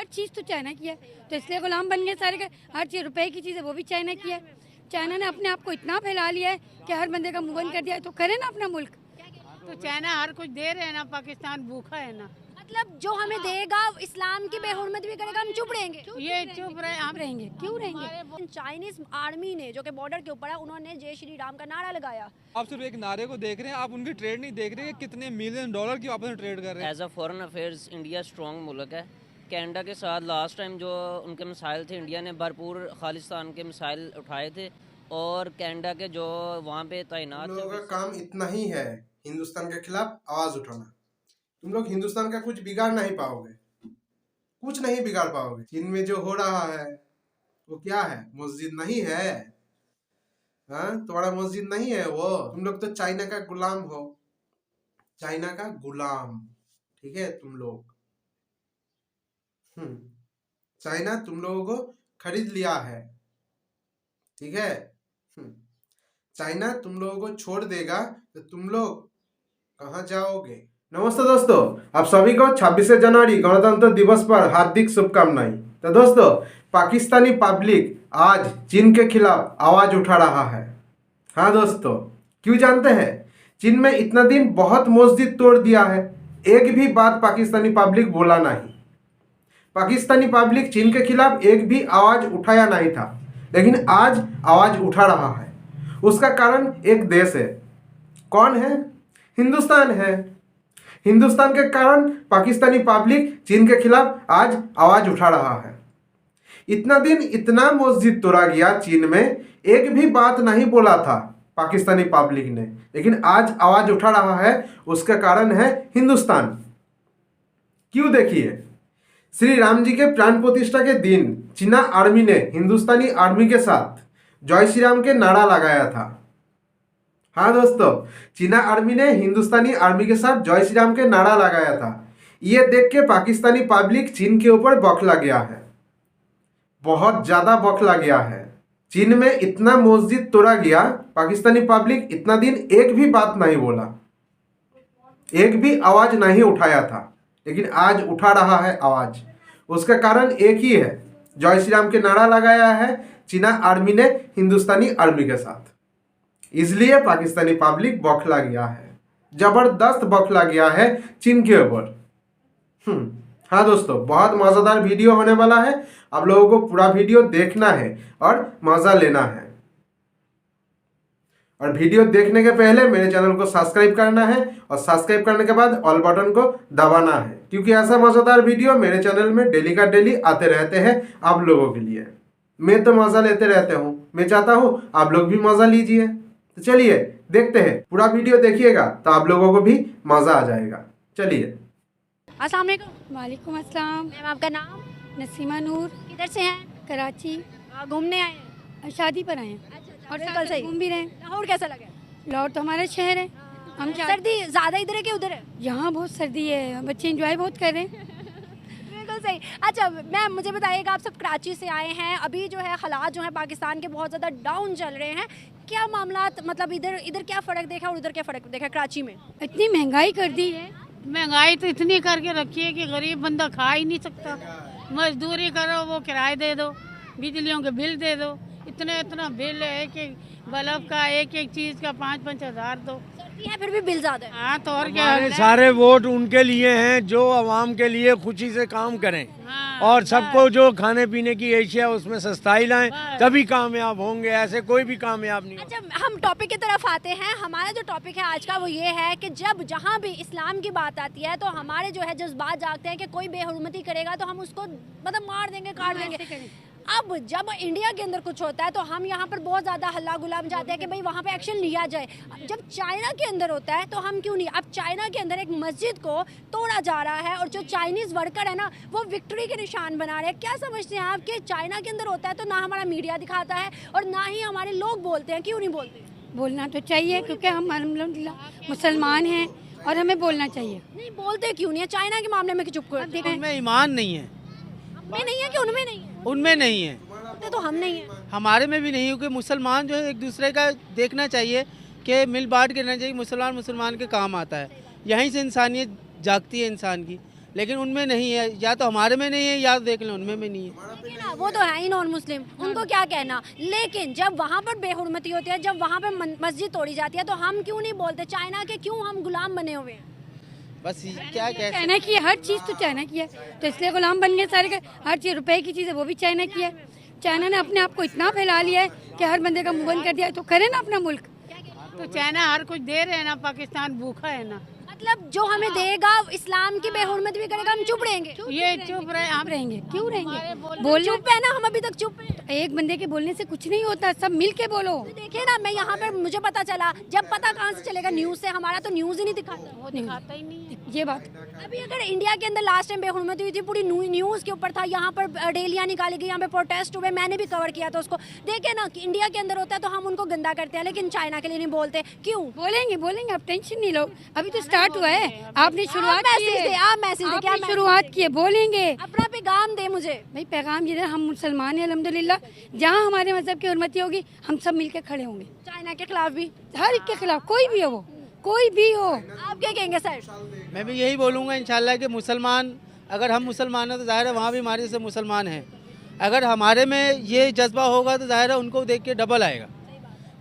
हर चीज़ तो चाइना की है, तो इसलिए गुलाम बन गए सारे के। हर चीज़ रुपए की चीज़ है वो भी चाइना की है। चाइना ने अपने आप को इतना फैला लिया है कि हर बंदे का मुंह बंद कर दिया है, तो करे ना अपना मुल्क। तो चाइना हर कुछ दे रहे हैं ना, पाकिस्तान भूखा है ना। मतलब जो हमें देगा इस्लाम की बेहुरमत भी करेगा, हम चुप रहेंगे। ये चुप रहे, हम रहेंगे, क्यों रहेंगे? चाइनीज आर्मी ने जो कि बॉर्डर के ऊपर है, उन्होंने जय श्री राम का नारा लगाया। आप सिर्फ एक नारे को देख रहे हैं, आप उनकी ट्रेड नहीं देख रहे हैं, कितने मिलियन डॉलर की आपस में ट्रेड कर रहे हैं। As a foreign affairs India strong मुल्क है। कनाडा के साथ लास्ट टाइम जो उनके मिसाइल थे, इंडिया ने भरपूर खालिस्तान के मिसाइल उठाए थे, और कनाडा के जो वहाँ पे तैनात लोगों का काम इतना ही है, हिंदुस्तान के खिलाफ आवाज उठाना। तुम लोग हिंदुस्तान का कुछ बिगाड़ नहीं पाओगे, कुछ नहीं बिगाड़ पाओगे। चीन में जो हो रहा है वो क्या है? मस्जिद नहीं है? हाँ, तुम्हारा मस्जिद नहीं है वो। तुम लोग तो चाइना का गुलाम हो, चाइना का गुलाम, ठीक है तुम लोग। चाइना तुम लोगों को खरीद लिया है, ठीक है। चाइना तुम लोगों को छोड़ देगा तो तुम लोग कहाँ जाओगे? नमस्ते दोस्तों, आप सभी को 26 जनवरी गणतंत्र दिवस पर हार्दिक शुभकामनाएं। तो दोस्तों, पाकिस्तानी पब्लिक आज चीन के खिलाफ आवाज उठा रहा है। हाँ दोस्तों, क्यों जानते हैं? चीन में इतना दिन बहुत मस्जिद तोड़ दिया है, एक भी बात पाकिस्तानी पब्लिक बोला नहीं। पाकिस्तानी पब्लिक चीन के खिलाफ एक भी आवाज उठाया नहीं था, लेकिन आज आवाज उठा रहा है। उसका कारण एक देश है। कौन है? हिंदुस्तान है। हिंदुस्तान के कारण पाकिस्तानी पब्लिक चीन के खिलाफ आज आवाज उठा रहा है। इतना दिन इतना मस्जिद तोड़ा गया चीन में, एक भी बात नहीं बोला था पाकिस्तानी पब्लिक ने, लेकिन आज आवाज उठा रहा है। उसका कारण है हिंदुस्तान। क्यों? देखिए, श्री राम जी के प्राण प्रतिष्ठा के दिन चीना आर्मी ने हिंदुस्तानी आर्मी के साथ जय श्री राम के नारा लगाया था। हाँ दोस्तों, चीना आर्मी ने हिंदुस्तानी आर्मी के साथ जय श्री राम के नारा लगाया था। ये देख के पाकिस्तानी पब्लिक चीन के ऊपर बौखला गया है, बहुत ज्यादा बौखला गया है। चीन में इतना मस्जिद तोड़ा गया, पाकिस्तानी पब्लिक इतना दिन एक भी बात नहीं बोला, एक भी आवाज नहीं उठाया था, लेकिन आज उठा रहा है आवाज। उसका कारण एक ही है, जय श्री राम के नारा लगाया है चीना आर्मी ने हिंदुस्तानी आर्मी के साथ। इसलिए पाकिस्तानी पब्लिक बौखला गया है, जबरदस्त बौखला गया है चीन के ऊपर। हाँ दोस्तों, बहुत मज़ेदार वीडियो होने वाला है। आप लोगों को पूरा वीडियो देखना है और मज़ा लेना है। और वीडियो देखने के पहले मेरे चैनल को सब्सक्राइब करना है, और सब्सक्राइब करने के बाद ऑल बटन को दबाना है, क्योंकि ऐसा मज़ेदार वीडियो मेरे चैनल में डेली का डेली आते रहते हैं आप लोगों के लिए। मैं तो मज़ा लेते रहते हूँ, मैं चाहता हूँ आप लोग भी मज़ा लीजिए। तो चलिए देखते हैं, पूरा वीडियो देखिएगा तो आप लोगों को भी मज़ा आ जाएगा। चलिए। अस्सलाम वालेकुम। वालेकुम अस्सलाम। मैम, आपका नाम? नसीमा नूर। किधर से हैं? कराची। घूमने आए हैं? शादी पर आए हैं। अच्छा, और कल से घूम भी रहे हैं। लाहौर कैसा लगा? लाहौर तो हमारा शहर है। हम सर्दी ज़्यादा इधर है कि उधर है? यहाँ बहुत सर्दी है, बच्चे एंजॉय बहुत कर रहे हैं। बिल्कुल सही। अच्छा मैम, मुझे बताइएगा, आप सब कराची से आए हैं, अभी जो है हालात जो है पाकिस्तान के बहुत ज़्यादा डाउन चल रहे हैं। क्या मामला, मतलब इधर क्या फ़र्क देखा और उधर क्या फ़र्क देखा कराची में? इतनी महंगाई कर दी है। महंगाई तो इतनी करके रखी है कि गरीब बंदा खा ही नहीं सकता। मजदूरी करो, वो किराए दे दो, बिजलियों के बिल दे दो, इतना बिल है कि बल्ब का एक चीज़ का 5-5 हज़ार दो। सर्दी है फिर भी बिल ज़्यादा है। हाँ, तो और क्या? हमारे सारे वोट उनके लिए हैं जो आवाम के लिए खुशी से काम करें। हाँ, और सबको जो खाने पीने की एशिया उसमें सस्ताई लाएं, तभी कामयाब होंगे, ऐसे कोई भी कामयाब नहीं। अच्छा, हम टॉपिक की तरफ आते हैं। हमारा जो टॉपिक है आज का वो ये है कि जब जहाँ भी इस्लाम की बात आती है तो हमारे जो है जज्बात जागते हैं कि कोई बेहुरमती करेगा तो हम उसको मतलब मार देंगे, काट देंगे। अब जब इंडिया के अंदर कुछ होता है तो हम यहाँ पर बहुत ज़्यादा हल्ला गुलाम जाते हैं कि भाई वहाँ पे एक्शन लिया जाए। जब चाइना के अंदर होता है तो हम क्यों नहीं? अब चाइना के अंदर एक मस्जिद को तोड़ा जा रहा है और जो चाइनीज़ वर्कर है ना, वो विक्ट्री के निशान बना रहे हैं। क्या समझते हैं आप कि चाइना के अंदर होता है तो ना हमारा मीडिया दिखाता है और ना ही हमारे लोग बोलते हैं? क्यों नहीं बोलते? बोलना तो चाहिए, क्योंकि हम अल्हम्दुलिल्लाह मुसलमान हैं और हमें बोलना चाहिए। नहीं बोलते क्यों नहीं है? चाइना के मामले में चुप कर देखें। उनमें ईमान नहीं है। में नहीं है कि उनमें नहीं है? उनमें नहीं है, तो हम नहीं है। हमारे में भी नहीं है, क्योंकि मुसलमान जो है एक दूसरे का देखना चाहिए कि मिल बांट के रहना चाहिए। मुसलमान के काम आता है, यहीं से इंसानियत जागती है इंसान की। लेकिन उनमें नहीं है, या तो हमारे में नहीं है या देख लें उनमें भी नहीं है। लेकिन ना, वो तो है ही नॉन मुस्लिम, उनको क्या कहना। लेकिन जब वहाँ पर बेहुरमती होती है, जब वहाँ पर मस्जिद तोड़ी जाती है, तो हम क्यों नहीं बोलते चाइना के क्यों हम गुलाम बने हुए हैं? बस क्या कह चाइना की है, हर चीज़ तो चाइना की है, तो इसलिए गुलाम बन गए सारे के। हर चीज़ रुपए की चीज़ है वो भी चाइना की है। चाइना ने अपने आप को इतना फैला लिया है कि हर बंदे का मुंह बंद कर दिया है, तो करे ना अपना मुल्क। तो चाइना हर कुछ दे रहे हैं ना, पाकिस्तान भूखा है ना। मतलब जो हमें देगा इस्लाम की बेहुरमती भी करेगा, हम चुप रहेंगे? ये चुप रहे, हम रहेंगे, क्यों रहेंगे? बोल चुप है ना, हम अभी तक चुप हैं। एक बंदे के बोलने से कुछ नहीं होता, सब मिल के बोलो। तो देखिए ना, मैं यहाँ पर मुझे पता चला, जब पता कहाँ से चलेगा, न्यूज़ से। हमारा तो न्यूज़ ही नहीं दिखाता। वो दिखाता ही नहीं है। ये बात अभी अगर इंडिया के अंदर लास्ट टाइम बेहुरमती हुई थी, पूरी न्यूज़ के ऊपर था, यहाँ पर रैलियाँ निकाली गई, यहाँ पे प्रोटेस्ट हुए, मैंने भी कवर किया था उसको। देखे ना कि इंडिया के अंदर होता है तो हम उनको गंदा करते हैं, लेकिन चाइना के लिए नहीं बोलते, क्यों? बोलेंगे, आप टेंशन नहीं लो, अभी तो स्टार्ट हुआ है, आपने शुरुआत की है, आप मैसेज दे, क्या शुरुआत की है, बोलेंगे। अपना पैगाम दे मुझे। भाई पैगाम ये है, हम मुसलमान हैं अल्हम्दुलिल्लाह, जहाँ हमारे मजहब की हुर्मती होगी हम सब मिलके खड़े होंगे। चाइना के खिलाफ भी, हर एक के खिलाफ, कोई भी हो वो, कोई भी हो। आप क्या कहेंगे सर? मैं भी यही बोलूँगा इंशाल्लाह कि मुसलमान, अगर हम मुसलमान हैं तो जाहिर है वहाँ भी हमारे से मुसलमान हैं। अगर हमारे में ये जज्बा होगा तो जाहिर है उनको देख के डबल आएगा।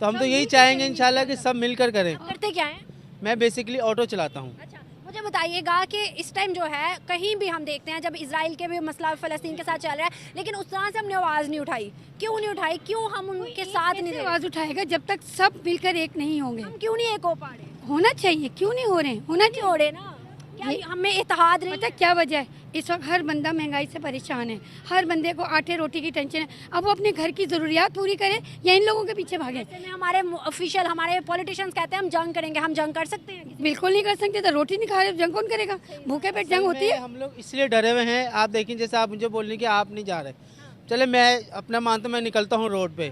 तो हम तो यही चाहेंगे इंशाल्लाह कि सब मिलकर करें। करते क्या है? मैं बेसिकली ऑटो चलाता हूँ। अच्छा, मुझे बताइएगा कि इस टाइम जो है कहीं भी हम देखते हैं, जब इजराइल के भी मसला फ़लस्तीन के साथ चल रहा है, लेकिन उस तरह से हमने आवाज़ नहीं उठाई। क्यों नहीं उठाई? क्यों हम उनके साथ नहीं रहे? आवाज उठाएगा जब तक सब मिलकर एक नहीं होंगे। हम क्यों नहीं एक हो पा रहे? होना चाहिए, क्यों नहीं हो रहे? होना नहीं हो रहे ना, क्या हमें इत्तेहाद नहीं? पता क्या वजह है? इस वक्त हर बंदा महंगाई से परेशान है, हर बंदे को आटे रोटी की टेंशन है। अब वो अपने घर की ज़रूरियात पूरी करे या इन लोगों के पीछे भागे? हमारे ऑफिशियल, हमारे पॉलिटिशियंस कहते हैं हम जंग करेंगे, हम जंग कर सकते हैं? बिल्कुल नहीं कर सकते। तो रोटी नहीं खा रहे जंग कौन करेगा? भूखे पेट जंग होती है। हम लोग इसलिए डरे हुए हैं, आप देखिए जैसे आप मुझे बोल रहे कि आप नहीं जा रहे, चले मैं अपना मानता हूँ, मैं निकलता हूँ रोड पे,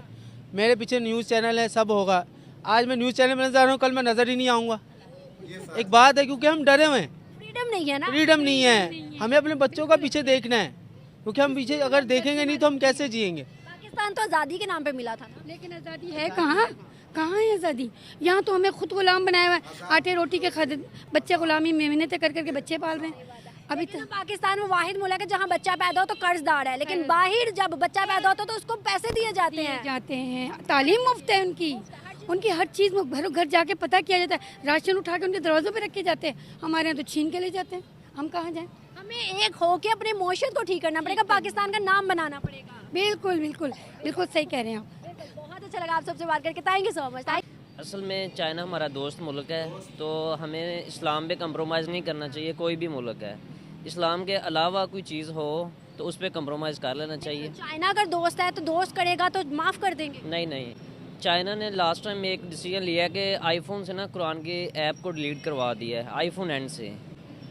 मेरे पीछे न्यूज़ चैनल है, सब होगा। आज मैं न्यूज़ चैनल में नजर आ रहा हूँ, कल मैं नज़र ही नहीं आऊँगा। एक बात है, क्योंकि हम डरे हुए हैं, फ्रीडम नहीं है ना, फ्रीडम नहीं है। हमें अपने बच्चों का पीछे देखना है, क्योंकि हम पीछे अगर देखेंगे नहीं तो हम कैसे जिएंगे। पाकिस्तान तो आज़ादी के नाम पे मिला था ना, लेकिन आज़ादी है कहाँ? कहाँ है आज़ादी? यहाँ तो हमें खुद गुलाम बनाया हुआ है। आटे रोटी के खातिर बच्चे गुलामी में मेहनत कर करके बच्चे पाल रहे हैं। अभी तो पाकिस्तान वो वाहिद मुल्क है जहाँ बच्चा पैदा हो तो कर्जदार है, लेकिन बाहर जब बच्चा पैदा होता तो उसको पैसे दिए जाते हैं। तालीम मुफ्त है उनकी हर चीज़ में घरों घर जाके पता किया जाता है। राशन उठा के उनके दरवाजों पे रखे जाते हैं, हमारे यहाँ तो छीन के ले जाते हैं। हम कहाँ जाएं? हमें एक हो के अपने मोशत को ठीक करना पड़ेगा, पाकिस्तान का नाम बनाना पड़ेगा। बिल्कुल बिल्कुल बिल्कुल सही कह रहे हैं आप। बहुत अच्छा लगा आप सबसे बात करके, थैंक यू सो मच। असल में चाइना हमारा दोस्त मुल्क है, तो हमें इस्लाम पे कंप्रोमाइज़ नहीं करना चाहिए। कोई भी मुल्क है, इस्लाम के अलावा कोई चीज़ हो तो उस पर कंप्रोमाइज़ कर लेना चाहिए। चाइना अगर दोस्त है तो दोस्त करेगा तो माफ़ कर देंगे? नहीं, चाइना ने लास्ट टाइम एक डिसीजन लिया कि आईफोन से ना कुरान की ऐप को डिलीट करवा दिया है, आईफोन एंड से।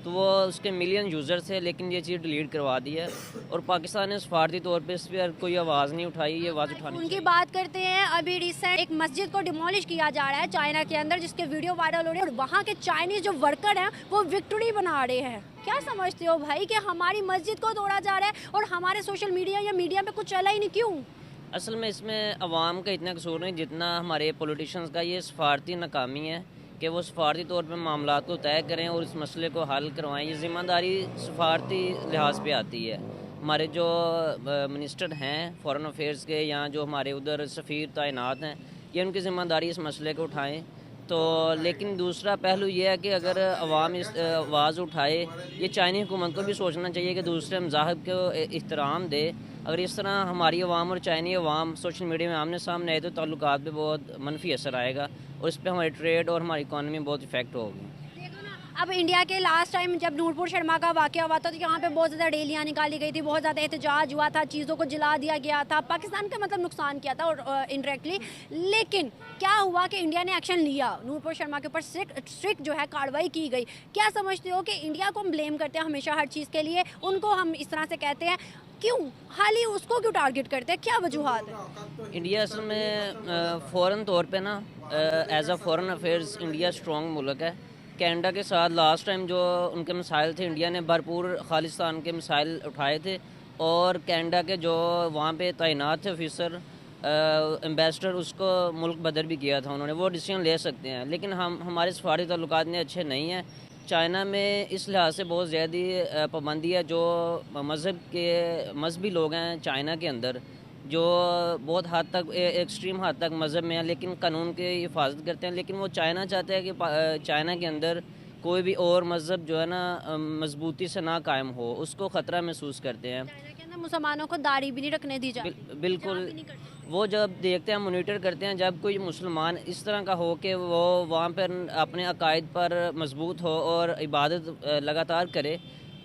तो वो उसके मिलियन यूज़र थे, लेकिन ये चीज़ डिलीट करवा दी है। और पाकिस्तान ने सफारती तौर पे इस पर कोई आवाज़ नहीं उठाई, ये आवाज़ उठानी उनकी बात करते हैं। अभी रिसेंट एक मस्जिद को डिमोलिश किया जा रहा है चाइना के अंदर, जिसके वीडियो वायरल हो रहे हैं, और वहाँ के चाइनीज जो वर्कर हैं वो विक्ट्री बना रहे हैं। क्या समझते हो भाई कि हमारी मस्जिद को तोड़ा जा रहा है और हमारे सोशल मीडिया या मीडिया में कुछ चला ही नहीं, क्यों? असल में इसमें अवाम का इतना कसूर नहीं जितना हमारे पॉलिटिशियंस का। ये सफारती नाकामी है कि वो सफारती तौर पर मामलात को तय करें और इस मसले को हल करवाएं। ये ज़िम्मेदारी सफारती लिहाज पे आती है। हमारे जो मिनिस्टर हैं फॉरेन अफेयर्स के, या जो हमारे उधर सफ़ीर तैनात हैं, ये उनकी ज़िम्मेदारी इस मसले को उठाएं। तो लेकिन दूसरा पहलू ये है कि अगर अवाम इस आवाज़ उठाए, ये चाइनी हुकूमत को भी सोचना चाहिए कि दूसरे मज़ाहब को एहतराम दे। अगर इस तरह हमारी अवाम और चाइनी अवाम सोशल मीडिया में आमने सामने आए तो ताल्लुकात पे बहुत मनफी असर आएगा और इस पर हमारी ट्रेड और हमारी इकॉनमी में बहुत इफेक्ट होगी। अब इंडिया के लास्ट टाइम जब नूरपुर शर्मा का वाक़या हुआ था तो यहाँ पे बहुत ज़्यादा रैलियाँ निकाली गई थी, बहुत ज़्यादा एहतजाज हुआ था, चीज़ों को जला दिया गया था, पाकिस्तान का मतलब नुकसान किया था और इनडायरेक्टली। लेकिन क्या हुआ कि इंडिया ने एक्शन लिया, नूरपुर शर्मा के ऊपर स्ट्रिक्ट जो है कार्रवाई की गई। क्या समझते हो कि इंडिया को हम ब्लेम करते हैं हमेशा हर चीज़ के लिए, उनको हम इस तरह से कहते हैं, क्यों हाल ही उसको क्यों टारगेट करते हैं? क्या वजूहात है? इंडिया असल में फ़ौरन तौर पे ना as a foreign affairs India strong मुल्क है। कनाडा के साथ लास्ट टाइम जो उनके मसाइल थे, इंडिया ने भरपूर खालिस्तान के मसाइल उठाए थे और कनाडा के जो वहाँ पे तैनात थे ऑफिसर, एम्बेसडर, उसको मुल्क बदर भी किया था उन्होंने। वो डिसीजन ले सकते हैं, लेकिन हमारे सफारी ताल्लुकात ने अच्छे नहीं हैं। चाइना में इस लिहाज से बहुत ज़्यादा पाबंदी है, जो मजहबी लोग हैं चाइना के अंदर, जो बहुत हद तक एक्सट्रीम हद तक मज़हब में है, लेकिन कानून की हिफाजत करते हैं। लेकिन वो चाइना चाहते हैं कि चाइना के अंदर कोई भी और मज़हब जो है ना मजबूती से ना कायम हो, उसको ख़तरा महसूस करते हैं। चाइना के अंदर मुसलमानों को दाढ़ी भी नहीं रखने दी जाती। बिल्कुल, वो जब देखते हैं, मॉनिटर करते हैं, जब कोई मुसलमान इस तरह का हो कि वो वहाँ पर अपने अकायद पर मजबूत हो और इबादत लगातार करे,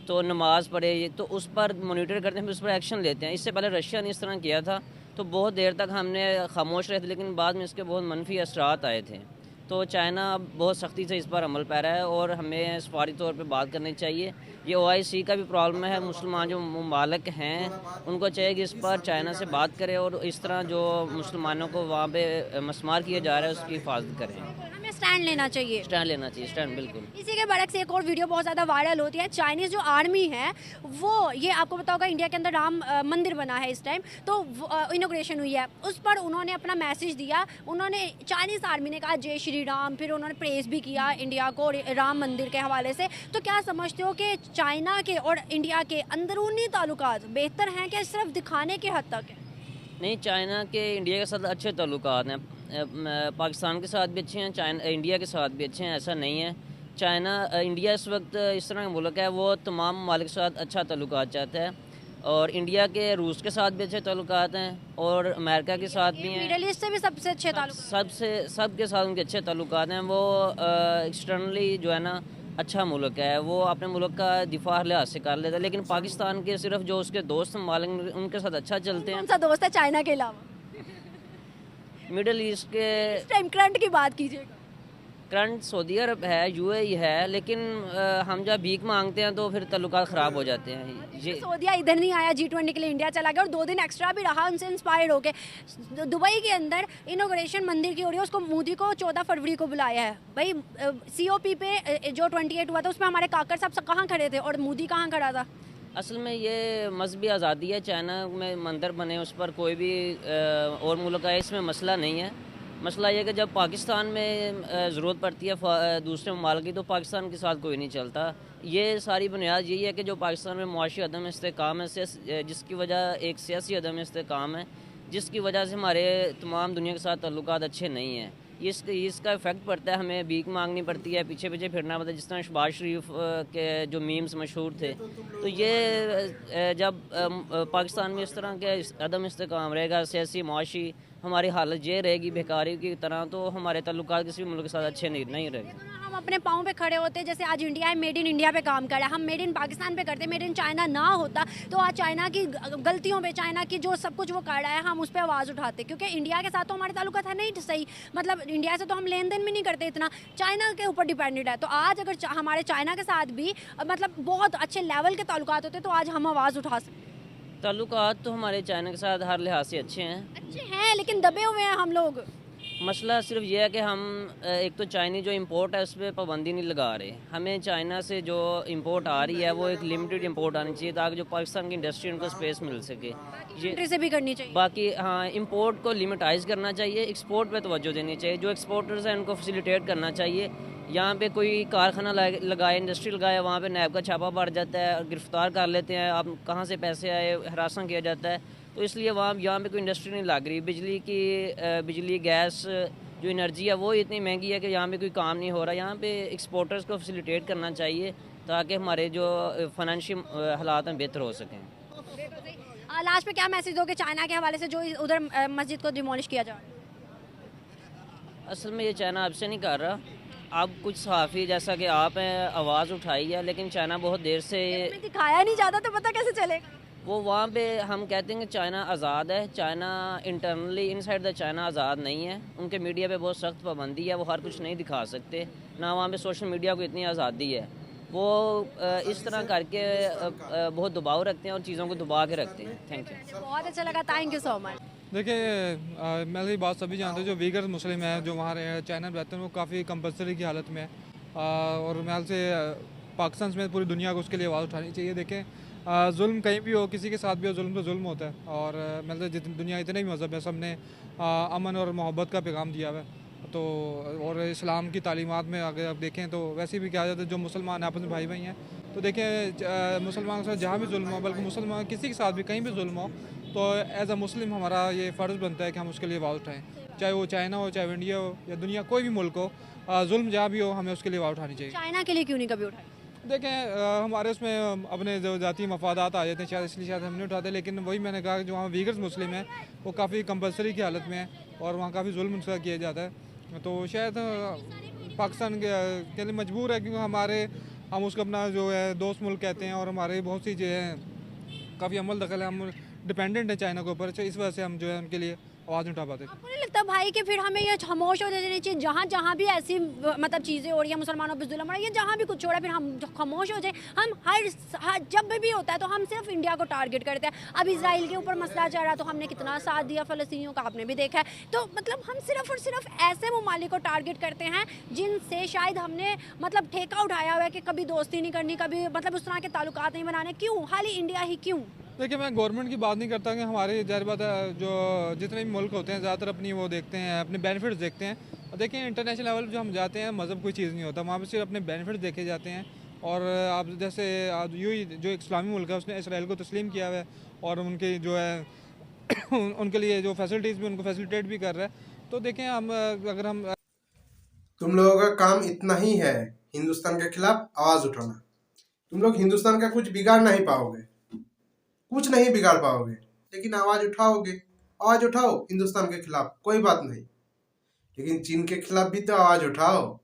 तो नमाज़ पढ़े, तो उस पर मॉनिटर करते हैं, उस पर एक्शन लेते हैं। इससे पहले रशिया ने इस तरह किया था, तो बहुत देर तक हमने खामोश रहे थे, लेकिन बाद में इसके बहुत मनफी असरात आए थे। तो चाइना अब बहुत सख्ती से इस पर अमल पैरा है और हमें सफारी तौर पे बात करनी चाहिए। ये OIC का भी प्रॉब्लम है, मुसलमान जो ममालिक हैं उनको चाहिए कि इस पर चाइना से बात करें और इस तरह जो मुसलमानों को वहाँ पे मस्मार किया जा रहा है उसकी हिफाजत करें। हमें स्टैंड लेना चाहिए। स्टैंड लेना चाहिए, स्टैंड बिल्कुल। इसी के बरक्स एक और वीडियो बहुत ज़्यादा वायरल होती है। चाइनीज़ जो आर्मी है वो, ये आपको पता होगा, इंडिया के अंदर राम मंदिर बना है इस टाइम, तो इनॉग्रेशन हुई है, उस पर उन्होंने अपना मैसेज दिया। उन्होंने, चाइनीज़ आर्मी ने कहा जय श्री राम, फिर उन्होंने प्रेज़ भी किया इंडिया को राम मंदिर के हवाले से। तो क्या समझते हो कि चाइना के और इंडिया के अंदरूनी ताल्लुकात बेहतर हैं कि सिर्फ दिखाने के हद तक है? नहीं, चाइना के इंडिया के साथ अच्छे ताल्लुकात हैं, पाकिस्तान के साथ भी अच्छे हैं, चाइना इंडिया के साथ भी अच्छे हैं, ऐसा नहीं है। चाइना इंडिया इस वक्त इस तरह का मुल्क है, वो तमाम ममालिक के साथ अच्छा ताल्लुकात चाहता है, और इंडिया के रूस के साथ भी अच्छे ताल्लुकात हैं और अमेरिका के साथ भी हैं। मिडिल ईस्ट से भी सबसे अच्छे ताल्लुकात, सबके साथ उनके अच्छे ताल्लुकात हैं। वो एक्सटर्नली जो है ना अच्छा मुल्क है, वो अपने मुल्क का दिफा लिहाज से कर लेता है, लेकिन पाकिस्तान के सिर्फ जो उसके दोस्त ममालिक उनके साथ अच्छा चलते हैं। कौन सा दोस्त है चाइना के अलावा? मिडिल ईस्ट के इस टाइम करंट की बात कीजिएगा। करंट सऊदी अरब है, UAE है, लेकिन हम जब भीख मांगते हैं तो फिर ताल्लुकात ख़राब हो जाते हैं। ये सऊदिया इधर नहीं आया, G20 के लिए इंडिया चला गया और 2 दिन एक्स्ट्रा भी रहा उनसे इंस्पायर्ड होके। दुबई के अंदर इनॉग्रेशन मंदिर की हो रही है, उसको मोदी को 14 फरवरी को बुलाया है। भाई COP पे जो 28 हुआ था उसमें हमारे काकर साहब कहाँ खड़े थे और मोदी कहाँ खड़ा था? असल में ये मजहबी आज़ादी है, चाइना में मंदिर बने उस पर कोई भी और मुल्क आए, इसमें मसला नहीं है। मसला ये है कि जब पाकिस्तान में ज़रूरत पड़ती है दूसरे ममालिक की, तो पाकिस्तान के साथ कोई नहीं चलता। ये सारी बुनियाद यही है कि जो पाकिस्तान में मुआशी अदम इस्तेकाम है, जिसकी वजह एक सियासी अदम इस्तेकाम है, जिसकी वजह से हमारे तमाम दुनिया के साथ ताल्लुकात अच्छे नहीं हैं। इसका इफ़ेक्ट पड़ता है, हमें भीख मांगनी पड़ती है, पीछे पीछे फिरना पड़ता है। जिस तरह शहबाज शरीफ के जो मीम्स मशहूर थे, तो ये जब पाकिस्तान में इस तरह के अदम इस्तेकाम रहेगा, सियासी मुआशी हमारी हालत ये रहेगी बेकारी की तरह, तो हमारे ताल्लुकात किसी भी मुल्क के साथ अच्छे नहीं रहेंगे। हम अपने पाँव पे खड़े होते, जैसे आज इंडिया है, मेड इन इंडिया पे काम कर रहा है, हम मेड इन पाकिस्तान पे करते, मेड इन चाइना ना होता तो आज चाइना की गलतियों पे, चाइना की जो सब कुछ वो कर रहा है, हम उस पर आवाज़ उठाते, क्योंकि इंडिया के साथ तो हमारे ताल्लुकात है नहीं सही। मतलब इंडिया से तो हम लेन देन भी नहीं करते इतना, चाइना के ऊपर डिपेंडेंट है। तो आज अगर हमारे चाइना के साथ भी मतलब बहुत अच्छे लेवल के ताल्लुकात होते तो आज हम आवाज़ उठा सकते। ताल्लुकात तो हमारे चाइना के साथ हर लिहाज से अच्छे हैं, लेकिन दबे हुए हैं हम लोग। मसला सिर्फ ये है कि हम एक तो चाइनी जो इंपोर्ट है उस पर पाबंदी नहीं लगा रहे। हमें चाइना से जो इंपोर्ट आ रही है वो एक लिमिटेड इंपोर्ट आनी चाहिए, ताकि जो पाकिस्तान की इंडस्ट्री उनको स्पेस मिल सके। ये से भी करनी चाहिए। बाकी हाँ, इंपोर्ट को लिमिटाइज करना चाहिए, एक्सपोर्ट पे तवज्जो देनी चाहिए। जो एक्सपोर्टर्स हैं उनको फैसिलिटेट करना चाहिए। यहाँ पे कोई कारखाना लगाए, इंडस्ट्री लगाए, वहाँ पे नैब का छापा पड़ जाता है, गिरफ्तार कर लेते हैं, आप कहाँ से पैसे आए, हरासा किया जाता है। तो इसलिए यहाँ पे कोई इंडस्ट्री नहीं लग रही। बिजली गैस जो एनर्जी है वो इतनी महंगी है कि यहाँ पे कोई काम नहीं हो रहा। यहाँ पे एक्सपोर्टर्स को फैसिलिटेट करना चाहिए ताकि हमारे जो फाइनेंशियल हालात हैं बेहतर हो सकें। लास्ट में क्या मैसेज दोगे चाइना के हवाले से जो उधर मस्जिद को डिमोलिश किया जा रहा है? असल में ये चाइना आपसे नहीं कर रहा, अब कुछ सहाफ़ी जैसा कि आप हैं आवाज़ उठाई है, लेकिन चाइना बहुत देर से दिखाया नहीं जाता तो पता कैसे चलेगा? वो वहाँ पे हम कहते हैं कि चाइना आज़ाद है। China internally inside the China आज़ाद नहीं है। उनके मीडिया पे बहुत सख्त पाबंदी है, वो हर कुछ नहीं दिखा सकते, ना वहाँ पे सोशल मीडिया को इतनी आज़ादी है। वो इस तरह करके बहुत दबाव रखते हैं और चीज़ों को दबा के रखते हैं। थैंक यू, बहुत अच्छा लगा, थैंक यू सो मच। देखिए मैं ये बात सभी जानते हैं, जो वीगर मुस्लिम हैं जो वहाँ चाइना में रहते हैं वो काफ़ी कंपल्सरी की हालत में है, और महल से पाकिस्तान में पूरी दुनिया को उसके लिए आवाज़ उठानी चाहिए। देखें जुल्म कहीं भी हो, किसी के साथ भी हो, जुल्म तो जुल्म होता है, और मतलब जितनी दुनिया इतने भी मज़हब है, सब ने अमन और मोहब्बत का पैगाम दिया हुआ है। तो और इस्लाम की तालीमात में अगर आप देखें तो वैसे भी कहा जाता है जो मुसलमान आपस में भाई भाई हैं। तो देखें मुसलमान के साथ जहाँ भी जुल्म हो, बल्कि मुसलमान किसी के साथ भी कहीं भी जुल्म हो, तो एज अ मुस्लिम हमारा ये फ़र्ज़ बनता है कि हम उसके लिए आवाज़ उठाएँ, चाहे वो चाइना हो, चाहे इंडिया हो, या दुनिया कोई भी मुल्क हो, जुल्म जहाँ भी हो हमें उसके लिए आवाज़ उठानी चाहिए। चाइना के लिए क्यों नहीं कभी उठाई? देखें हमारे उसमें अपने जो जाती मफादात आ जाते हैं शायद, इसलिए शायद हम नहीं उठाते। लेकिन वही मैंने कहा कि जो वहाँ वीगर्स मुस्लिम हैं वो काफ़ी कंपलसरी की हालत में है और वहाँ काफ़ी जुल्म उनसे किया जाता है। तो शायद पाकिस्तान के लिए मजबूर है, क्योंकि हम उसको अपना जो है दोस्त मुल्क कहते हैं और हमारे बहुत सी जो है काफ़ी अमल दखल है, हम डिपेंडेंट हैं चाइना के ऊपर। इस वजह से हम जो है उनके लिए आवाज़ नहीं उठा पाते। आपको नहीं लगता भाई कि फिर हमें ये खामोश हो जाना चाहिए, जहाँ जहाँ भी ऐसी मतलब चीज़ें हो रही हैं, मुसलमानों पर जुल्म हो रहा है, या जहाँ भी कुछ हो रहा है, फिर हम खामोश हो जाए? हम हर जब भी होता है तो हम सिर्फ इंडिया को टारगेट करते हैं। अब इसराइल के ऊपर मसला चल रहा तो हमने कितना साथ दिया फ़लस्तीनियों का, आपने भी देखा है। तो मतलब हम सिर्फ और सिर्फ ऐसे ममालिक को टारगेट करते हैं जिनसे शायद हमने मतलब ठेका उठाया हुआ है कि कभी दोस्ती नहीं करनी, कभी मतलब उस तरह के ताल्लुकात नहीं बनाने। क्यों खाली इंडिया ही क्यों? देखिए मैं गवर्नमेंट की बात नहीं करता कि हमारे जाहिर बात है जो जितने भी मुल्क होते हैं ज़्यादातर अपनी वो देखते हैं, अपने बेनिफिट्स देखते हैं। और देखिए इंटरनेशनल लेवल जो हम जाते हैं मज़हब कोई चीज़ नहीं होता, वहाँ पे सिर्फ अपने बेनिफिट्स देखे जाते हैं। और आप जैसे यूँ ही जो इस्लामी मुल्क है उसने इसराइल को तस्लीम किया हुआ है और उनके जो है उनके लिए जो फैसिलिटीज़ भी उनको फैसिलिटेट भी कर रहा है। तो देखें अगर हम तुम लोगों का काम इतना ही है, हिंदुस्तान के खिलाफ आवाज उठाना। तुम लोग हिंदुस्तान का कुछ बिगाड़ नहीं पाओगे, कुछ नहीं बिगाड़ पाओगे, लेकिन आवाज उठाओगे। आवाज उठाओ हिंदुस्तान के खिलाफ, कोई बात नहीं, लेकिन चीन के खिलाफ भी तो आवाज उठाओ।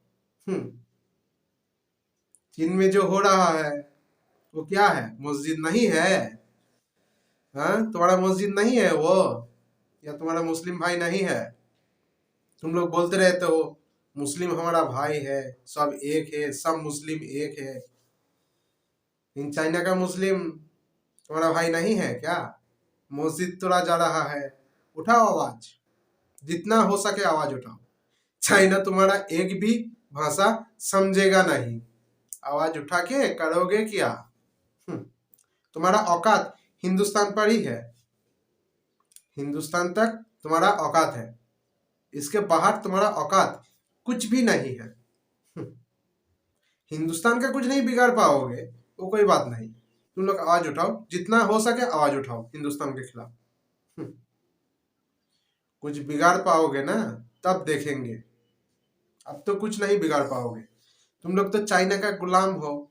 चीन में जो हो रहा है वो क्या है? मस्जिद नहीं है? हाँ, तुम्हारा मस्जिद नहीं है वो, या तुम्हारा मुस्लिम भाई नहीं है? तुम लोग बोलते रहते हो मुस्लिम हमारा भाई है, सब एक है, सब मुस्लिम एक है। इन चाइना का मुस्लिम तुम्हारा भाई नहीं है क्या? मस्जिद तोड़ा जा रहा है, उठाओ आवाज, जितना हो सके आवाज उठाओ। चाइना तुम्हारा एक भी भाषा समझेगा नहीं, आवाज उठा के करोगे क्या? तुम्हारा औकात हिंदुस्तान पर ही है, हिंदुस्तान तक तुम्हारा औकात है, इसके बाहर तुम्हारा औकात कुछ भी नहीं है। हिंदुस्तान का कुछ नहीं बिगाड़ पाओगे, वो कोई बात नहीं। तुम लोग आवाज उठाओ, जितना हो सके आवाज उठाओ हिंदुस्तान के खिलाफ। कुछ बिगाड़ पाओगे ना, तब देखेंगे। अब तो कुछ नहीं बिगाड़ पाओगे। तुम लोग तो चाइना का गुलाम हो,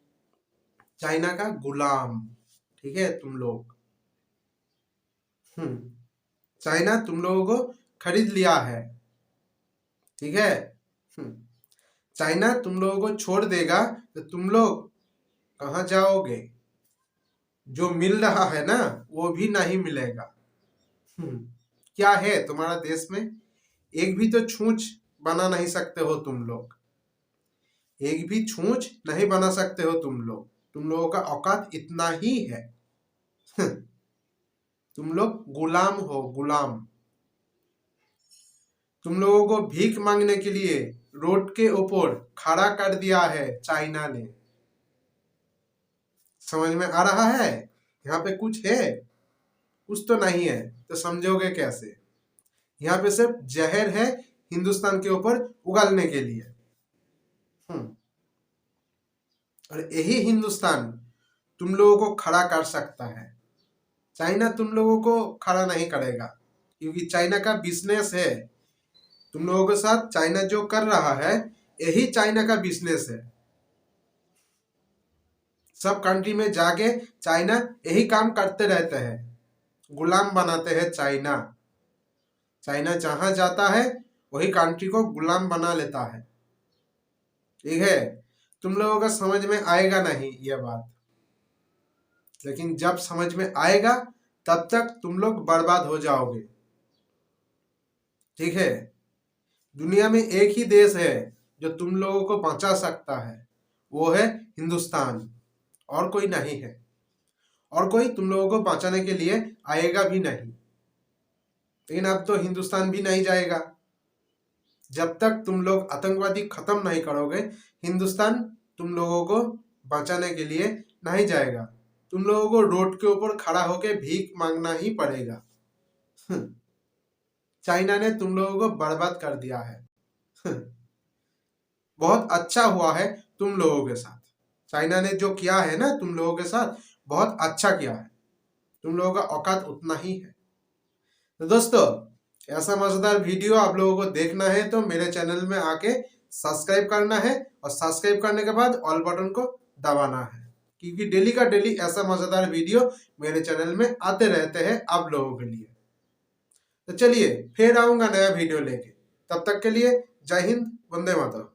चाइना का गुलाम, ठीक है तुम लोग। चाइना तुम लोगों को खरीद लिया है, ठीक है। चाइना तुम लोगों को छोड़ देगा तो तुम लोग कहाँ जाओगे? जो मिल रहा है ना वो भी नहीं मिलेगा। क्या है तुम्हारा देश में? एक भी तो छूंछ बना नहीं सकते हो तुम लोग, एक भी छूंछ नहीं बना सकते हो तुम लोग। तुम लोगों का औकात इतना ही है। तुम लोग गुलाम हो, गुलाम। तुम लोगों को भीख मांगने के लिए रोड के ऊपर खड़ा कर दिया है चाइना ने। समझ में आ रहा है? यहाँ पे कुछ है, कुछ तो नहीं है, तो समझोगे कैसे? यहाँ पे सिर्फ जहर है हिंदुस्तान के ऊपर उगलने के लिए। और यही हिंदुस्तान तुम लोगों को खड़ा कर सकता है। चाइना तुम लोगों को खड़ा नहीं करेगा, क्योंकि चाइना का बिजनेस है। तुम लोगों के साथ चाइना जो कर रहा है यही चाइना का बिजनेस है। सब कंट्री में जाके चाइना यही काम करते रहते हैं, गुलाम बनाते हैं चाइना। चाइना जहां जाता है वही कंट्री को गुलाम बना लेता है, ठीक है। तुम लोगों का समझ में आएगा नहीं ये बात, लेकिन जब समझ में आएगा तब तक तुम लोग बर्बाद हो जाओगे, ठीक है। दुनिया में एक ही देश है जो तुम लोगों को बचा सकता है, वो है हिंदुस्तान, और कोई नहीं है। और कोई तुम लोगों को बचाने के लिए आएगा भी नहीं। लेकिन अब तो हिंदुस्तान भी नहीं जाएगा। जब तक तुम लोग आतंकवादी खत्म नहीं करोगे, हिंदुस्तान तुम लोगों को बचाने के लिए नहीं जाएगा। तुम लोगों को रोड के ऊपर खड़ा होकर भीख मांगना ही पड़ेगा। चाइना ने तुम लोगों को बर्बाद कर दिया है। बहुत अच्छा हुआ है तुम लोगों के साथ। चाइना ने जो किया है ना तुम लोगों के साथ, बहुत अच्छा किया है। तुम लोगों का औकात उतना ही है। तो दोस्तों, ऐसा मजेदार वीडियो आप लोगों को देखना है तो मेरे चैनल में आके सब्सक्राइब करना है, और सब्सक्राइब करने के बाद ऑल बटन को दबाना है, क्योंकि डेली का डेली ऐसा मजेदार वीडियो मेरे चैनल में आते रहते हैं आप लोगों के लिए। तो चलिए फिर आऊंगा नया वीडियो लेके, तब तक के लिए जय हिंद, वंदे मातरम।